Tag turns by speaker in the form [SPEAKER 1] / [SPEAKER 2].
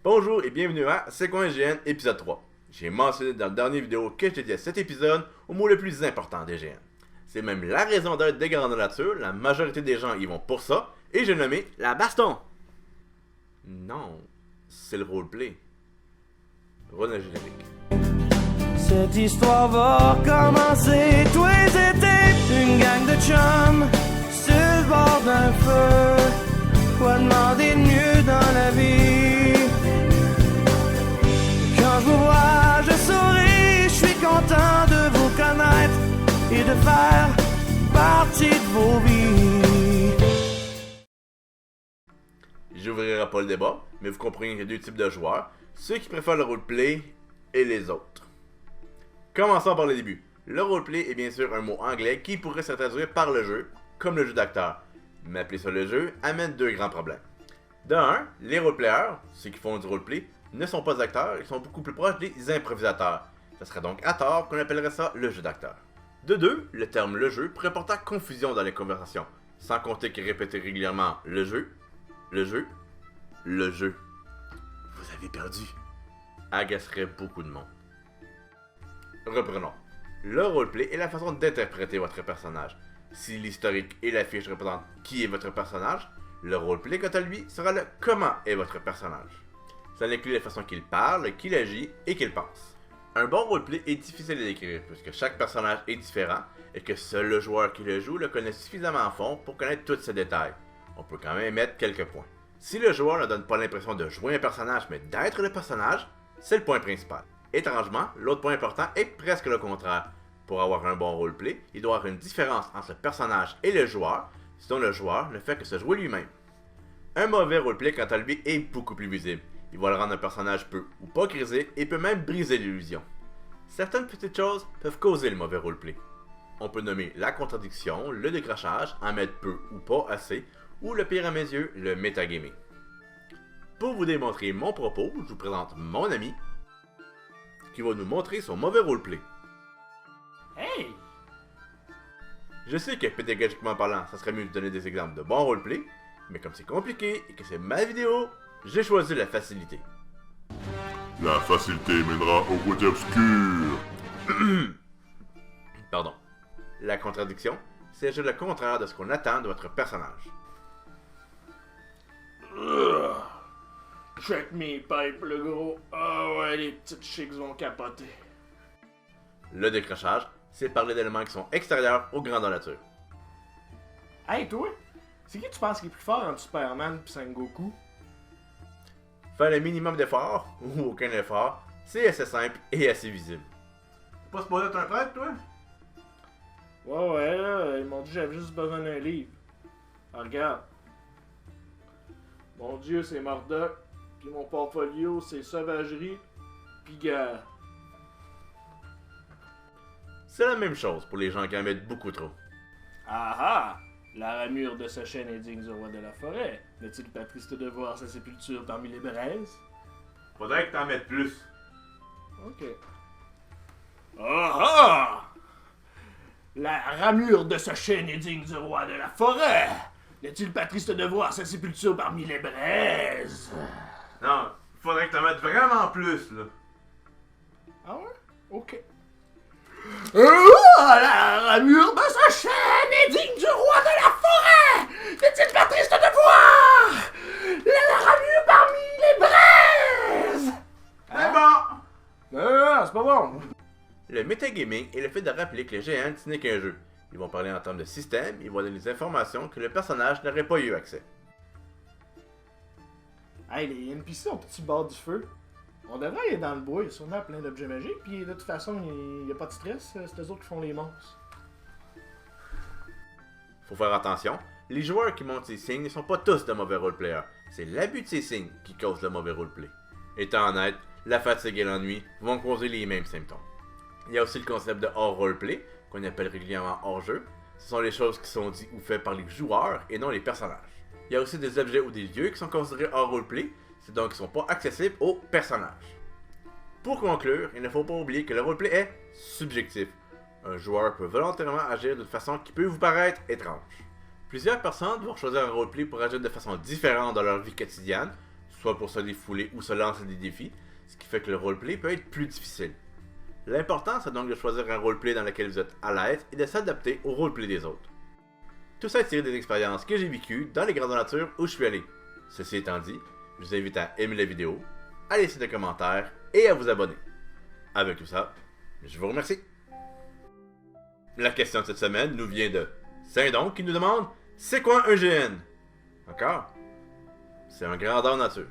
[SPEAKER 1] Bonjour et bienvenue à C'est quoi un GN épisode 3. J'ai mentionné dans la dernière vidéo que je dédiais cet épisode au mot le plus important des GN. C'est même la raison d'être des grandes nature, la majorité des gens y vont pour ça, et j'ai nommé la baston. Non, c'est le roleplay. Rôle générique.
[SPEAKER 2] Cette histoire va commencer tous les étés. Une gang de chums sur le bord d'un feu. Quoi demander de mieux dans la vie? Quand je vous vois, je souris. Je suis content de vous connaître et de faire partie de vos vies.
[SPEAKER 1] J'ouvrirai pas le débat, mais vous comprenez qu'il y a deux types de joueurs, ceux qui préfèrent le roleplay et les autres. Commençons par le début. Le roleplay est bien sûr un mot anglais qui pourrait se traduire par le jeu, comme le jeu d'acteur. Mais appeler ça le jeu amène deux grands problèmes. De un, les roleplayers, ceux qui font du roleplay, ne sont pas acteurs, ils sont beaucoup plus proches des improvisateurs. Ce serait donc à tort qu'on appellerait ça le jeu d'acteur. De deux, le terme le jeu pourrait porter à confusion dans les conversations, sans compter que répéter régulièrement le jeu, le jeu, le jeu. Vous avez perdu. Agacerait beaucoup de monde. Reprenons. Le roleplay est la façon d'interpréter votre personnage. Si l'historique et la fiche représentent qui est votre personnage, le roleplay quant à lui sera le comment est votre personnage. Ça inclut la façon qu'il parle, qu'il agit et qu'il pense. Un bon roleplay est difficile à décrire puisque chaque personnage est différent et que seul le joueur qui le joue le connaît suffisamment à fond pour connaître tous ses détails. On peut quand même mettre quelques points. Si le joueur ne donne pas l'impression de jouer un personnage mais d'être le personnage, c'est le point principal. Étrangement, l'autre point important est presque le contraire. Pour avoir un bon roleplay, il doit y avoir une différence entre le personnage et le joueur, sinon le joueur ne fait que se jouer lui-même. Un mauvais roleplay quant à lui est beaucoup plus visible. Il va le rendre un personnage peu ou pas grisé et peut même briser l'illusion. Certaines petites choses peuvent causer le mauvais roleplay. On peut nommer la contradiction, le décrochage, en mettre peu ou pas assez, ou le pire à mes yeux, le metagaming. Pour vous démontrer mon propos, je vous présente mon ami, qui va nous montrer son mauvais roleplay.
[SPEAKER 2] Hey!
[SPEAKER 1] Je sais que pédagogiquement parlant, ça serait mieux de donner des exemples de bons roleplay, mais comme c'est compliqué et que c'est ma vidéo, j'ai choisi la facilité.
[SPEAKER 3] La facilité mènera au côté obscur.
[SPEAKER 1] Pardon. La contradiction, c'est le contraire de ce qu'on attend de votre personnage.
[SPEAKER 2] Check mes pipes, le gros. Ah ouais, les petites chicks vont capoter.
[SPEAKER 1] Le décrochage, c'est parler d'éléments qui sont extérieurs aux grandes nature.
[SPEAKER 2] Hey, toi! C'est qui tu penses qui est plus fort entre Superman et Sengoku?
[SPEAKER 1] Faire le minimum d'efforts, ou aucun effort, c'est assez simple et assez visible. T'es pas supposé être un prêtre, toi?
[SPEAKER 2] Ouais, là, ils m'ont dit que j'avais juste besoin d'un livre. Ah, regarde. Mon Dieu, c'est Murdoch. Puis mon portfolio, c'est Sauvagerie. Puis guerre.
[SPEAKER 1] C'est la même chose pour les gens qui en mettent beaucoup trop.
[SPEAKER 2] Ah ah! La ramure de ce chêne est digne du roi de la forêt. N'est-il pas triste de voir sa sépulture parmi les braises?
[SPEAKER 1] Faudrait que t'en mettes plus.
[SPEAKER 2] Ok. Ah ah! La ramure de ce chêne est digne du roi de la forêt. N'est-il pas triste de voir sa sépulture parmi les braises?
[SPEAKER 1] Non, faudrait que t'en mettes vraiment plus, là.
[SPEAKER 2] Ah ouais? Ok. La ramure de ce chêne est digne du roi de la forêt! N'est-il pas triste de voir la ramure parmi les braises?
[SPEAKER 1] C'est bon!
[SPEAKER 2] Non, c'est pas bon.
[SPEAKER 1] Le metagaming est le fait de rappeler que le GN ce n'est qu'un jeu. Ils vont parler en termes de système, ils vont donner des informations que le personnage n'aurait pas eu accès.
[SPEAKER 2] Hey, les NPC ont petit bord du feu. On devrait aller dans le bois, il y a sûrement plein d'objets magiques, puis de toute façon, il n'y a pas de stress, c'est eux autres qui font les monstres.
[SPEAKER 1] Faut faire attention, les joueurs qui montent ces signes ne sont pas tous de mauvais roleplayers. C'est l'abus de ces signes qui cause le mauvais roleplay. Étant honnête, la fatigue et l'ennui vont causer les mêmes symptômes. Il y a aussi le concept de hors roleplay, qu'on appelle régulièrement hors jeu. Ce sont les choses qui sont dites ou faites par les joueurs et non les personnages. Il y a aussi des objets ou des lieux qui sont considérés hors roleplay, c'est donc qui ne sont pas accessibles aux personnages. Pour conclure, il ne faut pas oublier que le roleplay est subjectif. Un joueur peut volontairement agir d'une façon qui peut vous paraître étrange. Plusieurs personnes vont choisir un roleplay pour agir de façon différente dans leur vie quotidienne, soit pour se défouler ou se lancer des défis, ce qui fait que le roleplay peut être plus difficile. L'important, c'est donc de choisir un roleplay dans lequel vous êtes à l'aise et de s'adapter au roleplay des autres. Tout ça est tiré des expériences que j'ai vécues dans les grandes nature où je suis allé. Ceci étant dit, je vous invite à aimer la vidéo, à laisser des commentaires et à vous abonner. Avec tout ça, je vous remercie. La question de cette semaine nous vient de Saint-Don qui nous demande « C'est quoi un GN ?» Encore? C'est un grandeur nature.